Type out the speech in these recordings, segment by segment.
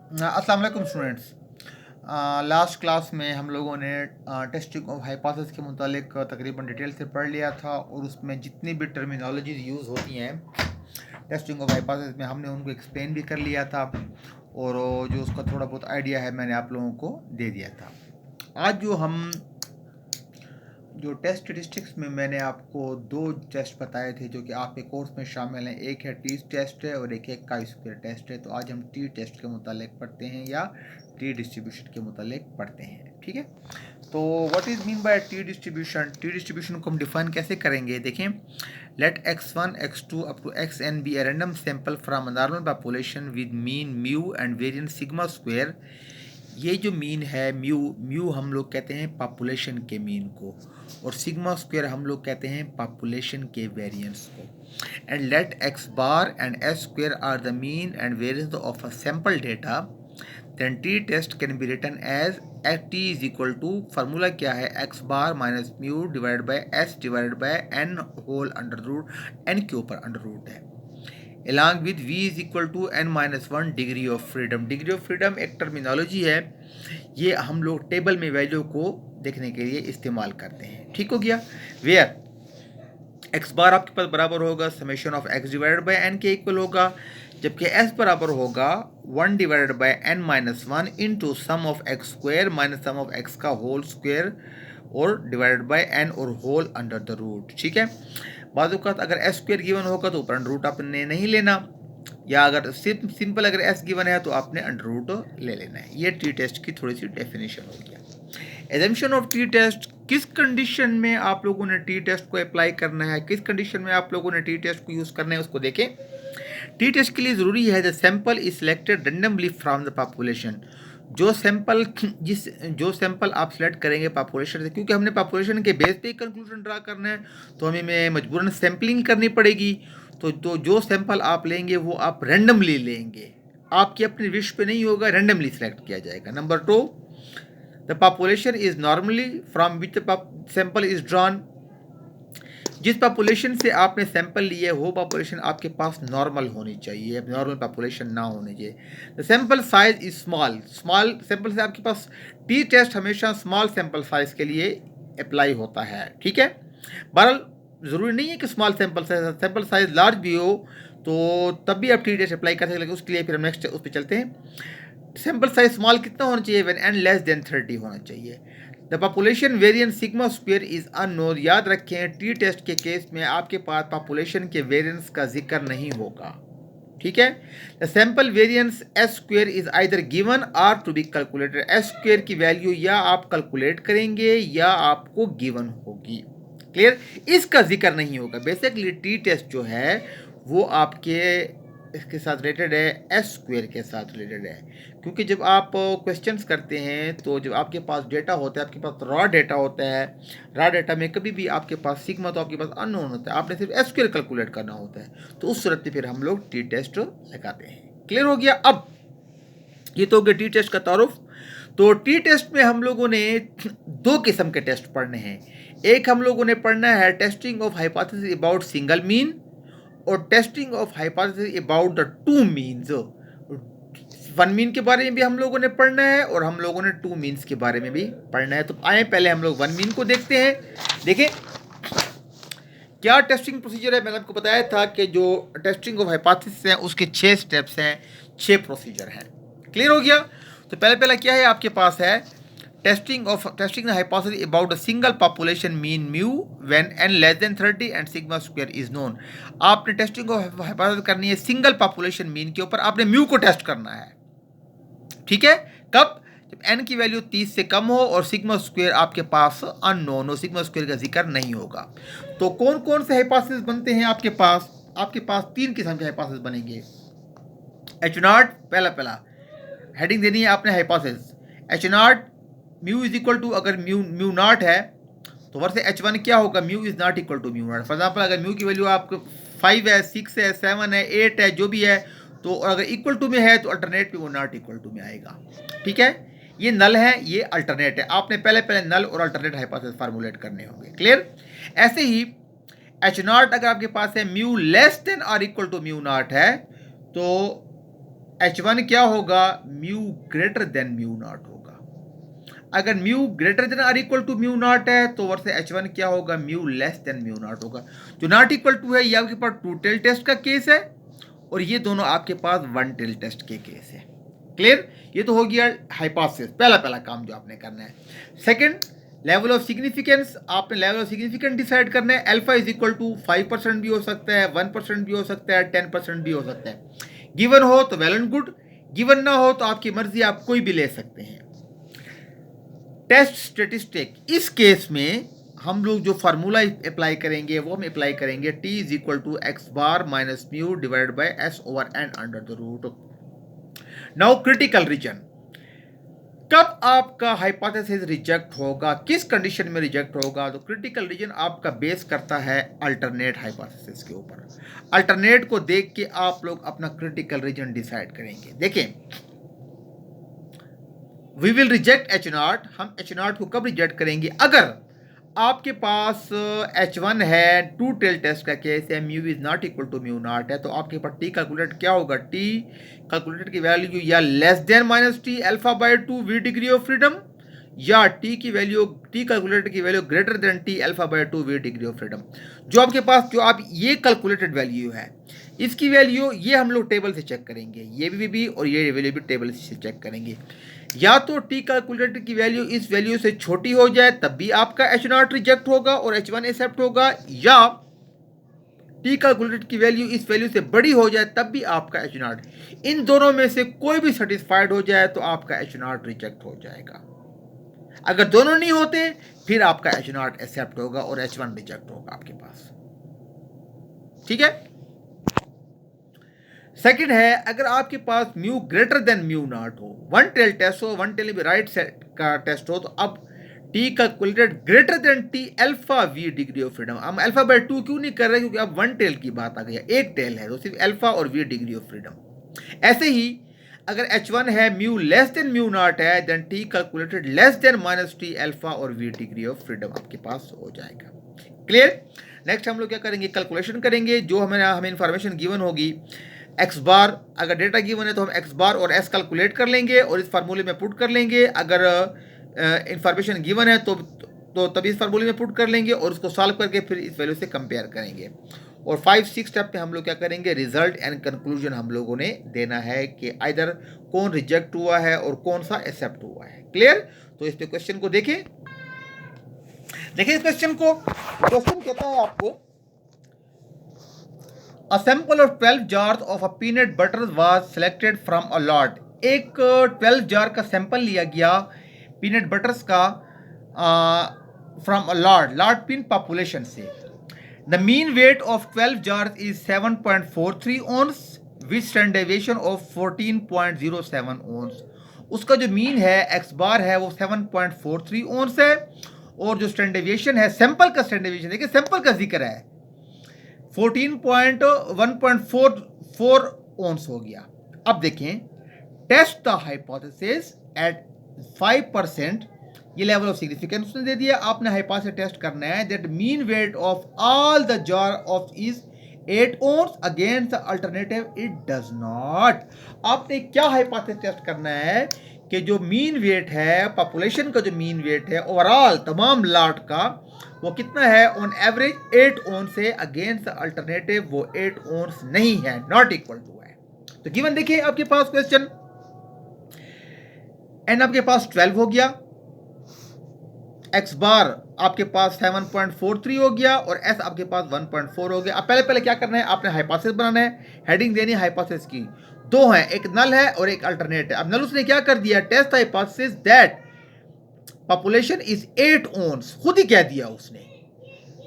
अस्सलाम वालेकुम students. Last class में हम लोगों ने टेस्टिंग ऑफ हाइपोथेसिस के मुतालिक तकरीबन डिटेल से पढ़ लिया था और उसमें जितनी भी टर्मिनोलॉजीज यूज़ होती हैं टेस्टिंग ऑफ हाइपोथेसिस में हमने उनको एक्सप्लेन भी कर लिया था और जो उसका थोड़ा बहुत आइडिया है मैंने आप लोगों को दे दिया था। आज जो टेस्ट स्टेटिस्टिक्स में मैंने आपको दो टेस्ट बताए थे जो कि आपके कोर्स में शामिल हैं, एक है टी टेस्ट है और एक काई स्क्वायर टेस्ट है। तो आज हम टी टेस्ट के मुतालिक पढ़ते हैं या टी डिस्ट्रीब्यूशन के मुतालिक पढ़ते हैं, ठीक है। तो what is mean by T distribution? T distribution को हम डिफाइन कैसे करेंगे, देखें। Let x1 x2 up to xn be a random sample from a normal population with mean mu and variance sigma square. ये जो मीन है mu हम लोग कहते हैं पॉपुलेशन के मीन को और सिग्मा स्क्वायर हम लोग कहते हैं पॉपुलेशन के वेरिएंस को। And let X bar and S square are the mean and variance of a sample data, then T test can be written as T is equal to, formula क्या है, X bar minus mu divide by S divide by N whole under root, N के ऊपर under root है, along with v is equal to n minus 1 degree of freedom. Degree of freedom एक terminology है, ये हम लोग table में value को देखने के लिए इस्तेमाल करते हैं, ठीक हो गया। वेयर एक्स बार आपके पास बराबर होगा summation of X divided by N के इक्वल होगा, जबकि एस बराबर होगा 1 divided by N minus 1 into sum of X square minus sum of X का होल स्क्वायर और डिवाइडेड बाई एन और होल अंडर द रूट, ठीक है। बाज़ अगर एस स्क्वायर गिवन होगा तो ऊपर अंडर रूट आपने नहीं लेना, या अगर सिंपल अगर एस गिवन है तो आपने अंडर रूट ले लेना है। ये टी टेस्ट की थोड़ी सी डेफिनेशन हो गया। एजम्पशन ऑफ टी टेस्ट, किस कंडीशन में आप लोगों ने टी टेस्ट को अप्लाई करना है, किस कंडीशन में आप लोगों ने टी टेस्ट को यूज़ करना है उसको देखें। टी टेस्ट के लिए ज़रूरी है the sample is selected randomly from the population. जो सैंपल आप सिलेक्ट करेंगे पॉपुलेशन से, क्योंकि हमने पॉपुलेशन के बेस पे कंक्लूजन ड्रा करना है तो हमें मजबूरन सैम्पलिंग करनी पड़ेगी। तो जो सैंपल आप लेंगे वो आप रैंडमली लेंगे, आपकी अपनी विश पे नहीं होगा, रैंडमली सिलेक्ट किया जाएगा। Number 2, the population is normally from which sample is drawn. जिस पॉपुलेशन से आपने सैंपल लिए वो पॉपुलेशन आपके पास नॉर्मल होनी चाहिए, नॉर्मल पॉपुलेशन ना होनी चाहिए। The sample size is small sample से आपके पास टी टेस्ट हमेशा स्मॉल सैंपल साइज के लिए अप्लाई होता है, ठीक है। बहरहाल ज़रूरी नहीं है कि स्मॉल सैंपल साइज लार्ज भी हो तो तब भी आप टी टेस्ट अप्लाई कर सकते हैं। उसके लिए फिर हम नेक्स्ट उस पर चलते हैं। सैंपल साइज स्मॉल कितना होना चाहिए, व्हेन एन लेस देन 30 होना चाहिए। The population variance sigma square is unknown. याद रखें टी टेस्ट के केस में आपके पास पॉपुलेशन के वेरिएंस का जिक्र नहीं होगा, ठीक है। The sample variance S square is either given or to be calculated. S square की वैल्यू या आप कैलकुलेट करेंगे या आपको गिवन होगी, क्लियर। इसका जिक्र नहीं होगा। बेसिकली टी टेस्ट जो है वो आपके इसके साथ रिलेटेड है, एस स्क्वायर के साथ रिलेटेड है, क्योंकि जब आप क्वेश्चंस करते हैं तो जब आपके पास डेटा होता है, आपके पास रॉ डेटा होता है, रॉ डेटा में कभी भी आपके पास सिग्मा तो आपके पास अननोन होता है, आपने सिर्फ एस स्क्वायर कैलकुलेट करना होता है। तो उस सूरत में फिर हम लोग टी टेस्ट लगाते हैं, क्लियर हो गया। अब ये तो हो गया टी टेस्ट का तारुफ। तो टी टेस्ट में हम लोगों ने दो किस्म के टेस्ट पढ़ने हैं। एक हम लोगों ने पढ़ना है testing of hypothesis about single mean और testing of hypothesis about the two means. One mean के बारे में भी हम लोगों ने पढ़ना है और हम लोगों ने टू मीन्स के बारे में भी पढ़ना है। तो आए पहले हम लोग वन मीन को देखते हैं। देखें क्या टेस्टिंग प्रोसीजर है। मैंने आपको बताया था कि जो टेस्टिंग ऑफ हाइपोथेसिस है उसके 6 स्टेप्स हैं, 6 प्रोसीजर हैं, क्लियर हो गया। तो पहला क्या है आपके पास है testing the hypothesis about a single population mean mu when an less than 30 and sigma square is known. आपने टेस्टिंग ऑफ हाइपोथेसिस करनी है सिंगल पॉपुलेशन मीन के ऊपर, आपने म्यू को टेस्ट करना है, ठीक है। कब? जब एन की वैल्यू 30 से कम हो और सिग्मा स्क्वायर आपके पास अननोन हो, सिग्मा स्क्वायर का जिक्र नहीं होगा। तो कौन कौन से हाइपोथेसिस बनते हैं आपके पास? आपके पास 3 किस्म के हाइपोथेसिस बनेंगे। एच नॉट, पहला हेडिंग देनी है आपने hypothesis H naught mu is equal to, अगर म्यू नॉट है तो वर्ष H1 क्या होगा, mu is not equal to mu naught. For example अगर म्यू की वैल्यू आपको 5 है, 6 है, 7 है, 8 है, जो भी है, तो अगर इक्वल टू में है तो अल्टरनेट में वो नॉट इक्वल टू में आएगा, ठीक है। ये नल है, ये अल्टरनेट है। आपने पहले नल और अल्टरनेट हाइपोथेसिस फार्मूलेट करने होंगे, क्लियर। ऐसे ही H नॉट अगर आपके पास है म्यू लेस देन और इक्वल टू म्यू नॉट है तो H1 क्या होगा, mu greater than mu naught होगा। अगर mu greater than or equal to mu naught है तो वर्ष H1 क्या होगा, mu less than mu naught होगा। जो नॉट इक्वल टू है ये आपके पास टू टेल टेस्ट का केस है और ये दोनों आपके पास वन टेल टेस्ट के केस है। क्लियर, ये तो हो गया हाइपोथेसिस, पहला काम जो आपने करना है। सेकंड, लेवल ऑफ सिग्निफिकेंस, आपने लेवल ऑफ सिग्निफिकेंस डिसाइड करना है। अल्फा इज इक्वल टू 5% भी हो सकता है, 1% भी हो सकता है, 10% भी हो सकता है। गिवन हो तो वेल एंड गुड, गिवन ना हो तो आपकी मर्जी, आप कोई भी ले सकते हैं। टेस्ट स्टेटिस्टिक, इस केस में हम लोग जो फार्मूला अप्लाई करेंगे वो हम अप्लाई करेंगे t is equal to X bar minus mu divide by S over N under the root. Now critical region, कब आपका हाइपोथेसिस रिजेक्ट होगा, किस कंडीशन में रिजेक्ट होगा, तो क्रिटिकल रीजन आपका बेस करता है अल्टरनेट हाइपोथेसिस के ऊपर। अल्टरनेट को देख के आप लोग अपना क्रिटिकल रीजन डिसाइड करेंगे। देखें, we will reject H naught, हम एच नॉट को कब रिजेक्ट करेंगे, अगर आपके पास H1 है, टू टेल टेस्ट का केस है, mu is not equal to mu naught है, तो आपके पास टी कैलकुलेट क्या होगा, टी कैलकुलेटेड की वैल्यू या less than minus T alpha by 2 V degree of freedom, या टी की वैल्यू, टी कैलकुलेटेड की value greater than T alpha by 2 V degree of freedom. जो आपके पास, जो आप ये कैलकुलेटेड वैल्यू है, इसकी वैल्यू ये हम लोग टेबल से चेक करेंगे, ये भी और ये वैल्यू भी टेबल से चेक करेंगे। या तो टी कैलकुलेटेड की वैल्यू इस वैल्यू से छोटी हो जाए तब भी आपका एच नॉट रिजेक्ट होगा और H1 एक्सेप्ट होगा, या टी कैलकुलेटेड की वैल्यू इस वैल्यू से बड़ी हो जाए तब भी आपका एच नॉट, इन दोनों में से कोई भी सेटिस्फाइड हो जाए तो आपका एच नॉट रिजेक्ट हो जाएगा। अगर दोनों नहीं होते फिर आपका एच नॉट एक्सेप्ट होगा और H1 रिजेक्ट होगा आपके पास। ठीक है। सेकंड है, अगर आपके पास mu greater than mu naught हो, वन टेल टेस्ट हो, वन टेल राइट सेट का टेस्ट हो, तो अब T calculated greater than T alpha V degree of freedom. हम अल्फा बाय 2 क्यों नहीं कर रहे, क्योंकि अब वन टेल की बात आ गई है, एक टेल है तो सिर्फ अल्फा और वी डिग्री ऑफ फ्रीडम। ऐसे ही अगर H1 है, mu less than mu naught है, then T calculated less than minus T alpha और वी डिग्री ऑफ फ्रीडम आपके पास हो जाएगा। क्लियर। नेक्स्ट हम लोग क्या करेंगे, कैलकुलेशन करेंगे। जो हमें इंफॉर्मेशन गिवन होगी, एक्स बार, अगर डेटा गिवन है तो हम एक्स बार और एस कैलकुलेट कर लेंगे और इस फार्मूले में पुट कर लेंगे। अगर इंफॉर्मेशन गिवन है तो तभी इस फार्मूले में पुट कर लेंगे और उसको सॉल्व करके फिर इस वैल्यू से कंपेयर करेंगे। और 5-6 स्टेप पे हम लोग क्या करेंगे, रिजल्ट एंड कंक्लूजन हम लोगों ने देना है कि आइदर कौन रिजेक्ट हुआ है और कौन सा एक्सेप्ट हुआ है। क्लियर। तो इस पे क्वेश्चन को देखें इस क्वेश्चन को। क्वेश्चन कहता है आपको, A sample of 12 jars of a peanut butter was selected from a lot. एक 12 जार का सैंपल लिया गया पीनट बटर्स का from a large pin population से। The mean weight of 12 jars is 7.43 ounces with standard deviation of 14.07 ounces. उसका जो mean है, X बार है, वो 7.43 ओंस है और जो स्टैंडर्ड डेविएशन है, सैंपल का स्टैंडर्ड डेविएशन, देखिए सैंपल का जिक्र है, 1.4 ओंस हो गया। अब देखें, टेस्ट द हाइपोथेसिस एट 5%, ये लेवल ऑफ सिग्निफिकेंस उसने दे दिया। आपने हाइपोथेसिस टेस्ट करना है that mean weight of all the jar of is 8 ounce against the alternative it does not. आपने क्या हाइपोथेसिस टेस्ट करना है कि जो मीन वेट है, पॉपुलेशन का जो मीन वेट है ओवरऑल तमाम लॉट का, वो कितना है, ऑन एवरेज 8 ओंस है, अगेंस्ट अल्टरनेटिव वो 8 ओंस नहीं है, नॉट इक्वल टू है। तो गिवन देखिए आपके पास क्वेश्चन, एन आपके पास 12 हो गया, एक्स बार आपके पास 7.43 हो गया और एस आपके पास 1.4 हो गया। अब पहले क्या करना है, आपने हाइपोथेसिस बनाना है, हेडिंग देनी है हाइपोथेसिस की। दो हैं, एक नल है और एक अल्टरनेट है। अब नल उसने क्या कर दिया, test hypothesis that population is 8 ounce, खुद ही कह दिया उसने,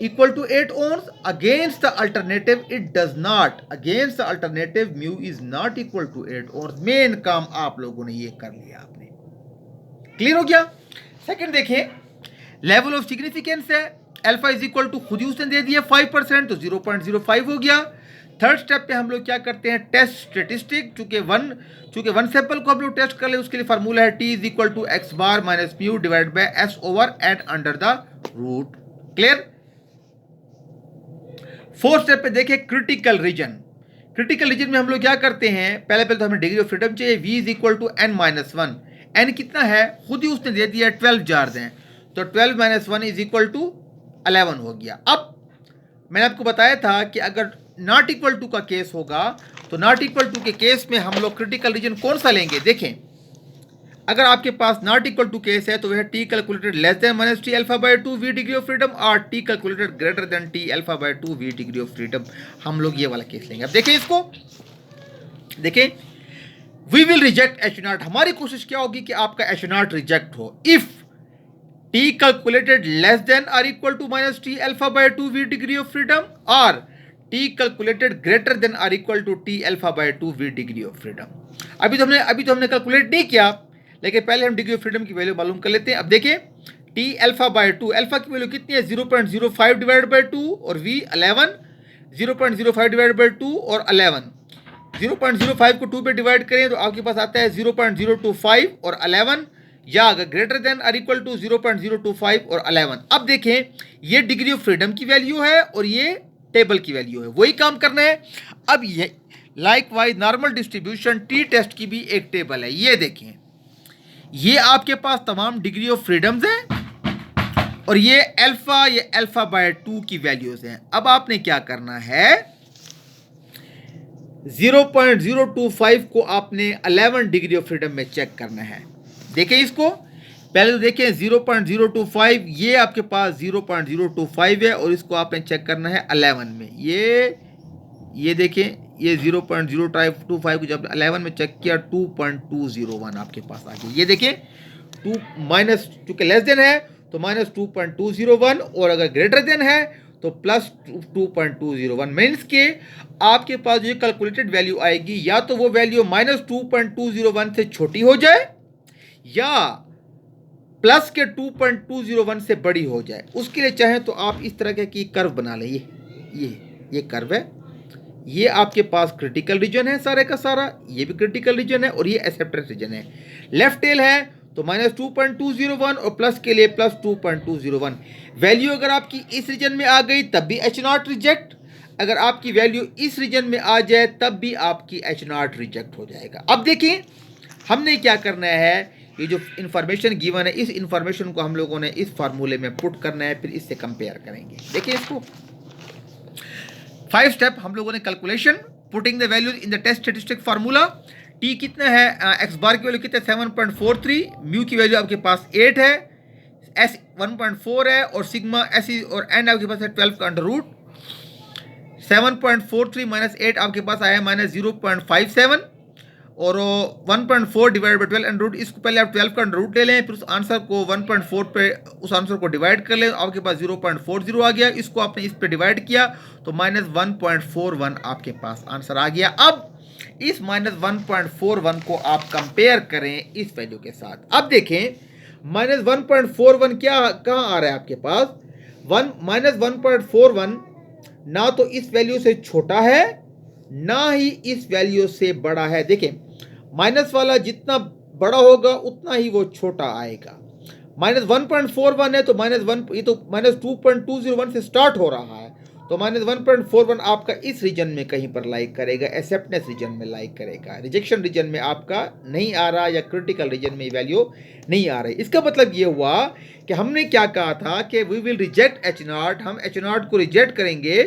equal to 8 ounce against the alternative it does not, against the alternative mu is not equal to 8 ounce. Main काम आप लोगों ने ये कर लिया, आपने क्लियर हो गया। सेकंड देखिए, लेवल ऑफ सिग्निफिकेंस है, अल्फा इज इक्वल टू, खुद ही उसने दे दिया 5%, तो 0.05 हो गया। थर्ड स्टेप पे हम लोग क्या करते हैं, टेस्ट स्टेटिस्टिक। चूंकि वन सैंपल को हम लोग टेस्ट कर ले, उसके लिए फार्मूला है T is equal to X bar minus mu divide by S over N under the root. Clear. Fourth step पे देखिए, क्रिटिकल रीजन। क्रिटिकल रीजन में हम लोग क्या करते हैं, पहले पहले तो हमें डिग्री ऑफ फ्रीडम चाहिए, v is equal to n-1। n कितना है, खुद ही उसने दे दिया 12 जार्स हैं, तो 12 - 1 इज इक्वल टू 11 हो गया। अब मैंने आपको बताया था कि अगर नॉट इक्वल टू का केस होगा तो नॉट इक्वल टू के केस में हम लोग क्रिटिकल रीजन कौन सा लेंगे। देखें, अगर आपके पास नॉट इक्वल टू केस है तो वह T calculated less than -t α/2 v degree of freedom और T calculated greater than t α/2 v degree of freedom. हम लोग ये वाला केस लेंगे। अब देखें इसको, देखें, वी विल रिजेक्ट H0। हमारी कोशिश क्या होगी कि आपका H0 रिजेक्ट हो if t calculated less than or equal to -t α/2 v degree of freedom or t calculated greater than or equal to t α/2 v degree of freedom। अभी तो हमने कैलकुलेट नहीं किया, लेकिन पहले हम डिग्री ऑफ फ्रीडम की वैल्यू मालूम कर लेते हैं। अब देखिए t α/2, अल्फा की वैल्यू कितनी है 0.05 डिवाइड बाई 2 और v 11, 0.05 डिवाइड बाई 2 और 11, 0.05 को 2 पे डिवाइड करें तो आपके पास आता है 0.025 और 11, या अगर ग्रेटर देन और इक्वल टू 0.025 और 11। अब देखें, ये डिग्री ऑफ फ्रीडम की वैल्यू है और ये टेबल की वैल्यू है, वही काम करना है। अब ये likewise normal distribution T test की भी एक टेबल है, ये देखें, ये आपके पास तमाम डिग्री ऑफ फ्रीडम्स हैं और ये α/2 की वैल्यूज हैं। अब आपने क्या करना है, 0.025 को आपने 11 डिग्री ऑफ फ्रीडम में चेक करना है। देखें इसको, पहले तो देखें 0.025, ये आपके पास 0.025 है और इसको आपने चेक करना है 11 में। ये देखें, ये 0.025 को जब 11 में चेक किया 2.201 आपके पास आ गया। ये देखें 2 माइनस, चूंकि लेस देन है तो -2.201 और अगर ग्रेटर देन है तो +2.201। मीन्स के आपके पास जो कैलकुलेटेड वैल्यू आएगी या तो वो वैल्यू -2.201 से छोटी हो जाए या प्लस के 2.201 से बड़ी हो जाए। उसके लिए चाहे तो आप इस तरह की कर्व बना लें। ये कर्व है, ये आपके पास क्रिटिकल रीजन है सारे का सारा, ये भी क्रिटिकल रीजन है और ये एक्सेप्टेंस रीजन है। लेफ्ट टेल है तो -2.201 और प्लस के लिए +2.201। वैल्यू अगर आपकी इस रीजन में आ गई तब भी H0 रिजेक्ट, अगर आपकी वैल्यू इस रीजन में आ जाए तब भी आपकी H0 रिजेक्ट हो जाएगा। अब देखिए हमने क्या करना है, ये जो इंफॉर्मेशन गिवन है इस इंफॉर्मेशन को हम लोगों ने इस फार्मूले में पुट करना है, फिर इससे कंपेयर करेंगे। देखिए इसको 5 स्टेप हम लोगों ने calculation, putting the values in the test statistic formula. T कितना है, एक्स बार की वैल्यू कितना है 7.43, म्यू की वैल्यू आपके पास 8 है, एस 1.4 है और सिग्मा एस और एन आपके पास है 12 का अंडर रूट। 7.43 माइनस 8 आपके पास आया है -0.57 और 1.4 डिवाइड बाई 12 अंडर रूट। इसको पहले आप 12 का अंडर रूट ले लें, फिर उस आंसर को 1.4 पे उस आंसर को डिवाइड कर लें, आपके पास 0.40 आ गया। इसको आपने इस पे डिवाइड किया तो -1.41 आपके पास आंसर आ गया। अब इस -1.41 को आप कंपेयर करें इस वैल्यू के साथ। अब देखें -1.41 क्या कहाँ आ रहा है आपके पास, -1.41 ना तो इस वैल्यू से छोटा है ना ही इस वैल्यू से बड़ा है। देखें माइनस वाला जितना बड़ा होगा उतना ही वो छोटा आएगा। -1.41 है तो -1, ये तो -2.201 से स्टार्ट हो रहा है तो -1.41 आपका इस रीजन में कहीं पर लाइक करेगा, एक्सेप्टेंस रीजन में लाइक करेगा, रिजेक्शन रीजन में आपका नहीं आ रहा या क्रिटिकल रीजन में वैल्यू नहीं आ रही। इसका मतलब ये हुआ कि हमने क्या कहा था कि वी विल रिजेक्ट H0, हम H0 को रिजेक्ट करेंगे